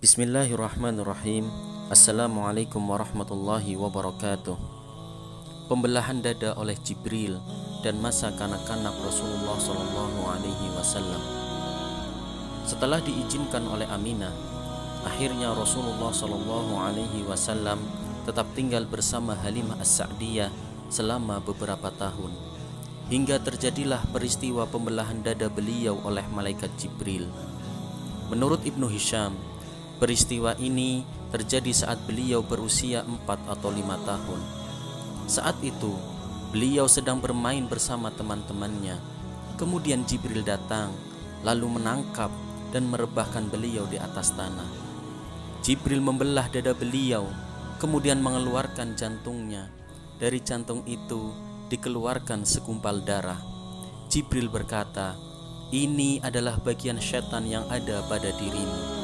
Bismillahirrahmanirrahim. Assalamualaikum warahmatullahi wabarakatuh. Pembelahan dada oleh Jibril dan masa kanak-kanak Rasulullah SAW. Setelah diizinkan oleh Aminah, akhirnya Rasulullah SAW tetap tinggal bersama Halimah As-Sa'diyah selama beberapa tahun, hingga terjadilah peristiwa pembelahan dada beliau oleh malaikat Jibril. Menurut Ibnu Hisham, peristiwa ini terjadi saat beliau berusia 4 atau 5 tahun. Saat itu, beliau sedang bermain bersama teman-temannya. Kemudian Jibril datang, lalu menangkap dan merebahkan beliau di atas tanah. Jibril membelah dada beliau, kemudian mengeluarkan jantungnya. Dari jantung itu dikeluarkan segumpal darah. Jibril berkata, "Ini adalah bagian setan yang ada pada dirimu."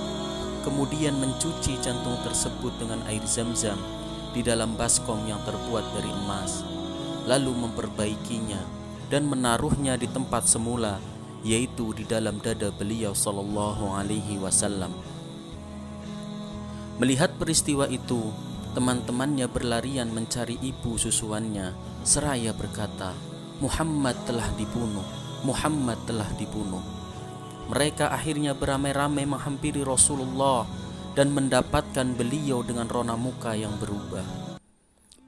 Kemudian mencuci jantung tersebut dengan air zam-zam di dalam baskom yang terbuat dari emas, lalu memperbaikinya dan menaruhnya di tempat semula, yaitu di dalam dada beliau sallallahu alaihi wasallam. Melihat peristiwa itu, teman-temannya berlarian mencari ibu susuannya seraya berkata, "Muhammad telah dibunuh, Muhammad telah dibunuh." Mereka akhirnya beramai-ramai menghampiri Rasulullah dan mendapatkan beliau dengan rona muka yang berubah.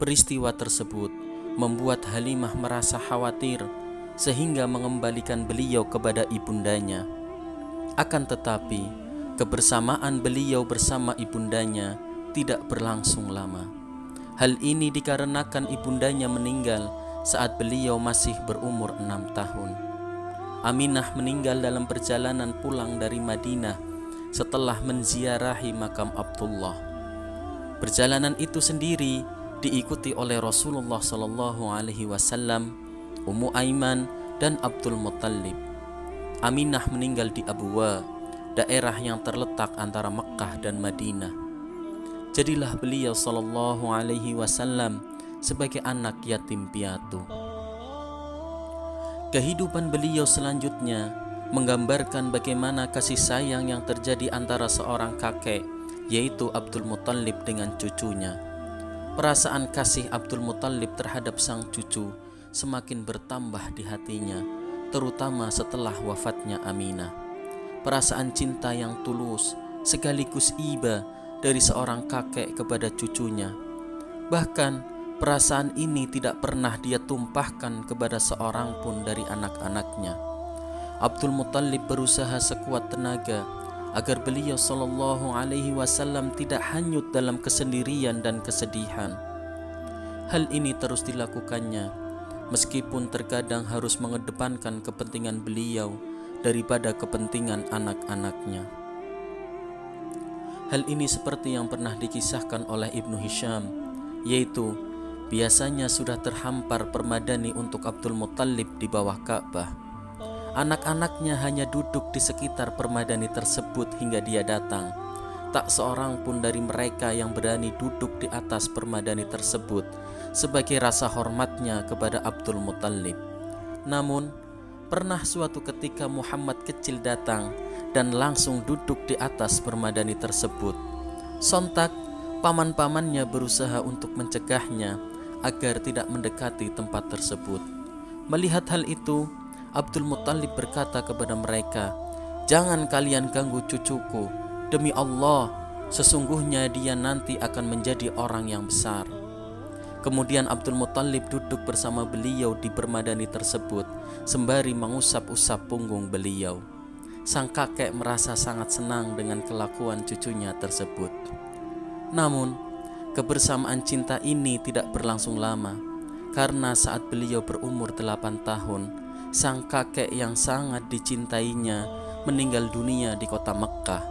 Peristiwa tersebut membuat Halimah merasa khawatir sehingga mengembalikan beliau kepada ibundanya. Akan tetapi, kebersamaan beliau bersama ibundanya tidak berlangsung lama. Hal ini dikarenakan ibundanya meninggal saat beliau masih berumur 6 tahun. Aminah meninggal dalam perjalanan pulang dari Madinah setelah menziarahi makam Abdullah. Perjalanan itu sendiri diikuti oleh Rasulullah SAW, Ummu Aiman, dan Abdul Muttalib. Aminah meninggal di Abwa, daerah yang terletak antara Mekkah dan Madinah. Jadilah beliau SAW sebagai anak yatim piatu. Kehidupan beliau selanjutnya menggambarkan bagaimana kasih sayang yang terjadi antara seorang kakek, yaitu Abdul Muttalib, dengan cucunya. Perasaan kasih Abdul Muttalib terhadap sang cucu semakin bertambah di hatinya, terutama setelah wafatnya Aminah. Perasaan cinta yang tulus sekaligus iba dari seorang kakek kepada cucunya. Bahkan perasaan ini tidak pernah dia tumpahkan kepada seorang pun dari anak-anaknya. Abdul Muttalib berusaha sekuat tenaga agar beliau sallallahu alaihi wasallam tidak hanyut dalam kesendirian dan kesedihan. Hal ini terus dilakukannya meskipun terkadang harus mengedepankan kepentingan beliau daripada kepentingan anak-anaknya. Hal ini seperti yang pernah dikisahkan oleh Ibnu Hisham, yaitu biasanya sudah terhampar permadani untuk Abdul Muttalib di bawah Ka'bah. Anak-anaknya hanya duduk di sekitar permadani tersebut hingga dia datang. Tak seorang pun dari mereka yang berani duduk di atas permadani tersebut sebagai rasa hormatnya kepada Abdul Muttalib. Namun, pernah suatu ketika Muhammad kecil datang dan langsung duduk di atas permadani tersebut. Sontak, paman-pamannya berusaha untuk mencegahnya agar tidak mendekati tempat tersebut. Melihat hal itu, Abdul Muttalib berkata kepada mereka, "Jangan kalian ganggu cucuku. Demi Allah, sesungguhnya dia nanti akan menjadi orang yang besar." Kemudian Abdul Muttalib duduk bersama beliau di permadani tersebut sembari mengusap-usap punggung beliau. Sang kakek merasa sangat senang dengan kelakuan cucunya tersebut. Namun, kebersamaan cinta ini tidak berlangsung lama, karena saat beliau berumur 8 tahun, sang kakek yang sangat dicintainya meninggal dunia di kota Mekkah.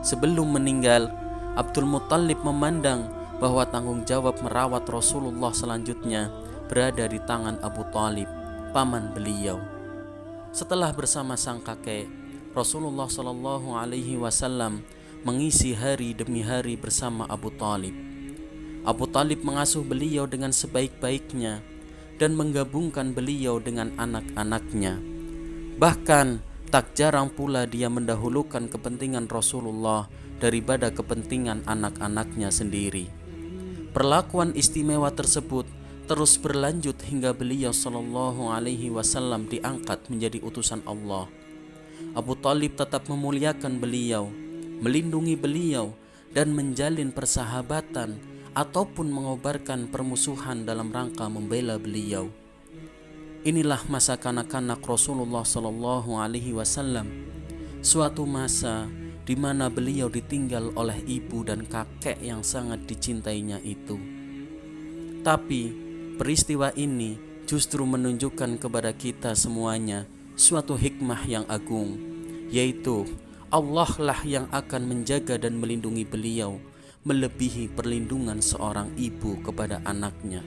Sebelum meninggal, Abdul Muttalib memandang bahwa tanggung jawab merawat Rasulullah selanjutnya berada di tangan Abu Thalib, paman beliau. Setelah bersama sang kakek, Rasulullah SAW mengisi hari demi hari bersama Abu Thalib. Abu Thalib mengasuh beliau dengan sebaik-baiknya dan menggabungkan beliau dengan anak-anaknya. Bahkan Tak jarang pula dia mendahulukan kepentingan Rasulullah daripada kepentingan anak-anaknya sendiri. Perlakuan istimewa tersebut terus berlanjut hingga beliau Shallallahu Alaihi Wasallam diangkat menjadi utusan Allah. Abu Thalib tetap memuliakan beliau, melindungi beliau, dan menjalin persahabatan ataupun mengobarkan permusuhan dalam rangka membela beliau. Inilah masa kanak-kanak Rasulullah Shallallahu Alaihi Wasallam, suatu masa di mana beliau ditinggal oleh ibu dan kakek yang sangat dicintainya itu. Tapi peristiwa ini justru menunjukkan kepada kita semuanya suatu hikmah yang agung, yaitu Allah lah yang akan menjaga dan melindungi beliau melebihi perlindungan seorang ibu kepada anaknya.